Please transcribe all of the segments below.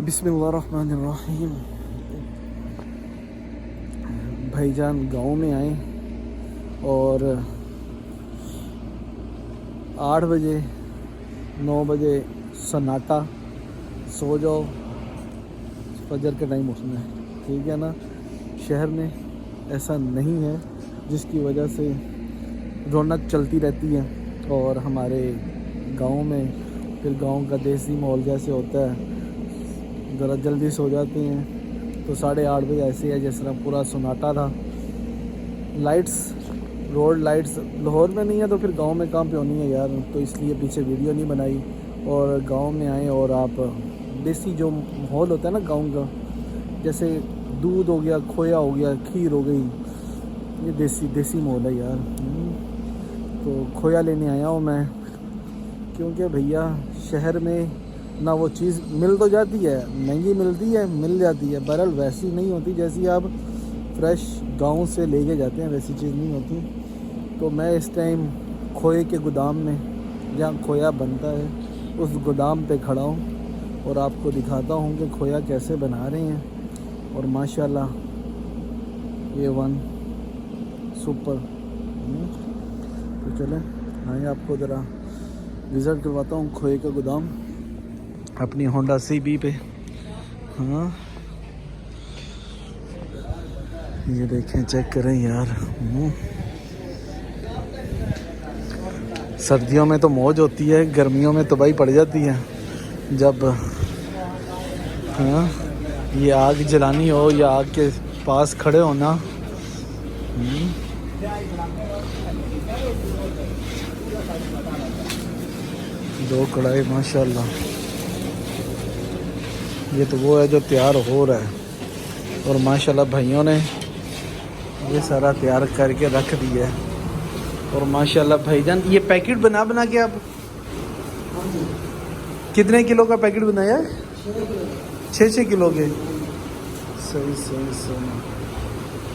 बिस्मिल्लाहिर्रहमानिर्रहीम। भाईजान गांव में आए और 8 बजे 9 बजे सन्नाटा, सो जाओ, फजर के टाइम उठना है, ठीक है ना। शहर में ऐसा नहीं है, जिसकी वजह से रौनक चलती रहती है। और हमारे गांव में फिर गांव का देसी माहौल जैसे होता है, ज़रा जल्दी सो जाते हैं। तो 8:30 बजे ऐसे है जिस तरह पूरा सन्नाटा था। लाइट्स, रोड लाइट्स लाहौर में नहीं है तो फिर गांव में कहाँ पे होनी है यार, तो इसलिए पीछे वीडियो नहीं बनाई। और गांव में आए और आप देसी जो माहौल होता है ना गांव का, जैसे दूध हो गया, खोया हो गया, खीर हो गई, ये देसी माहौल है यार। तो खोया लेने आया हूँ मैं, क्योंकि भैया शहर में ना वो चीज़ मिल तो जाती है, महंगी मिलती है, मिल जाती है, बहरहाल वैसी नहीं होती जैसी आप फ्रेश गांव से लेके जाते हैं, वैसी चीज़ नहीं होती। तो मैं इस टाइम खोए के गोदाम में, जहाँ खोया बनता है, उस गोदाम पे खड़ा हूँ और आपको दिखाता हूँ कि खोया कैसे बना रहे हैं। और माशाल्लाह A1 सुपर। तो चलें आइए आपको ज़रा विज़िट करवाता हूँ खोए का गोदाम अपनी होंडा CB पे। हाँ ये देखें, चेक करें यार। सर्दियों में तो मौज होती है, गर्मियों में तबाही पड़ जाती है जब हाँ ये आग जलानी हो या आग के पास खड़े होना। दो कढ़ाई माशाल्लाह, ये तो वो है जो तैयार हो रहा है। और माशाल्लाह भाइयों ने ये सारा तैयार करके रख दिया है। और माशाल्लाह भाईजान ये पैकेट बना के आप कितने किलो का पैकेट बनाया है? 6 किलो के। सही।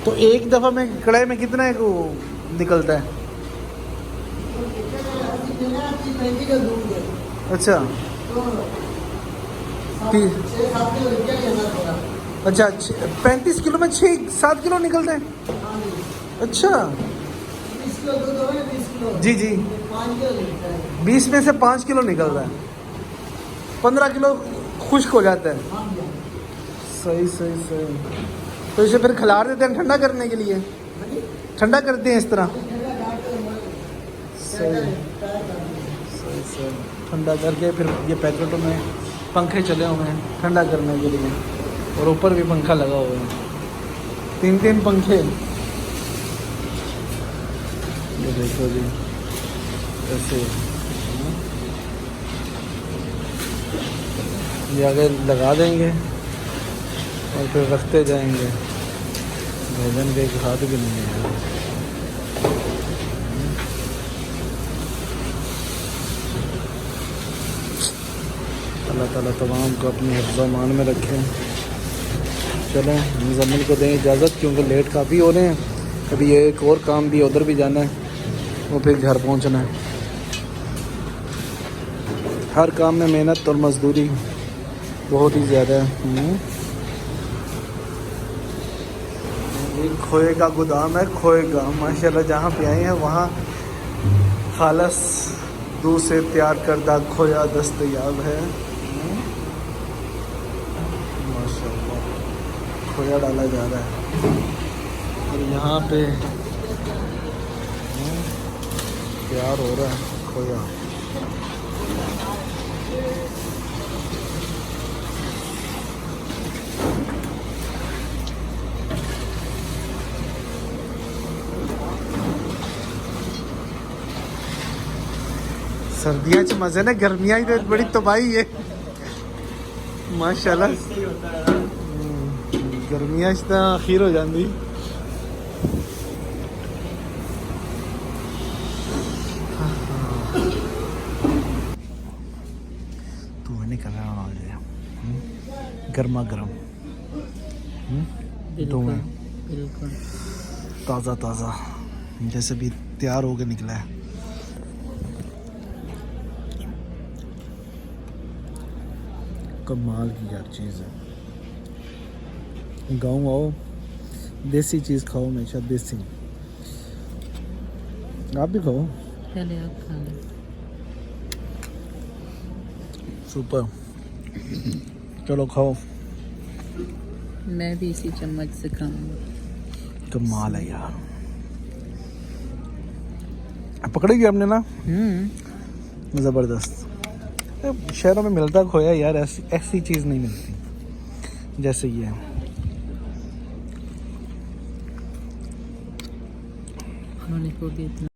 तो एक दफ़ा में कढ़ाई में कितना है वो निकलता है? अच्छा अच्छा 35 किलो में 6-7 किलो निकलते हैं। अच्छा जी 20 में से 5 किलो निकल रहा है, 15 किलो खुश्क हो जाता है। सही। तो इसे फिर खिलार देते हैं ठंडा करने के लिए, ठंडा करते हैं इस तरह। सही। ठंडा करके फिर ये पैकेटों में पंखे चले हुए हैं ठंडा करने के लिए, और ऊपर भी पंखा लगा हुआ है, 3 पंखे। ये देखो जी ऐसे ये आगे लगा देंगे और फिर रखते जाएंगे। भोजन के हाथ भी नहीं है। अल्लाह ताला तमाम को अपने हिफ्ज़-ओ-मान में रखें। चलें मुज़म्मिल को दें इजाज़त, क्योंकि लेट काफ़ी हो रहे हैं। अभी एक और काम भी, उधर भी जाना है, वो फिर घर पहुंचना है। हर काम में मेहनत और मजदूरी बहुत ही ज़्यादा है। ये खोए का गोदाम है, खोए का माशाल्लाह। जहाँ पे आए हैं वहाँ खालस दूध से तैयार करदा खोया दस्तयाब है। माशाल्लाह खोया डाला जा रहा है। और यहाँ पे तैयार हो रहा है खोया। सर्दियाँ च मजे ने, गर्मियाँ ही तो बड़ी तबाही है माशाल्लाह। गर्मियाँ तो आखिर हो जाती। तो निकल रहा है गर्मा गर्म, बिल्कुल ताज़ा जैसे भी तैयार होकर निकला है। कमाल की यार चीज़ है। गाँव आओ, देसी चीज़ खाओ हमेशा, देसी। आप भी खाओ। पहले आप खा लो। सुपर। चलो खाओ। मैं भी इसी चम्मच से खाऊंगा। कमाल है यार। पकड़ेगी आपने ना? ज़बरदस्त। शहरों में मिलता खोया यार, ऐसी ऐसी चीज़ नहीं मिलती जैसे ये है। उन्होंने को भी इतना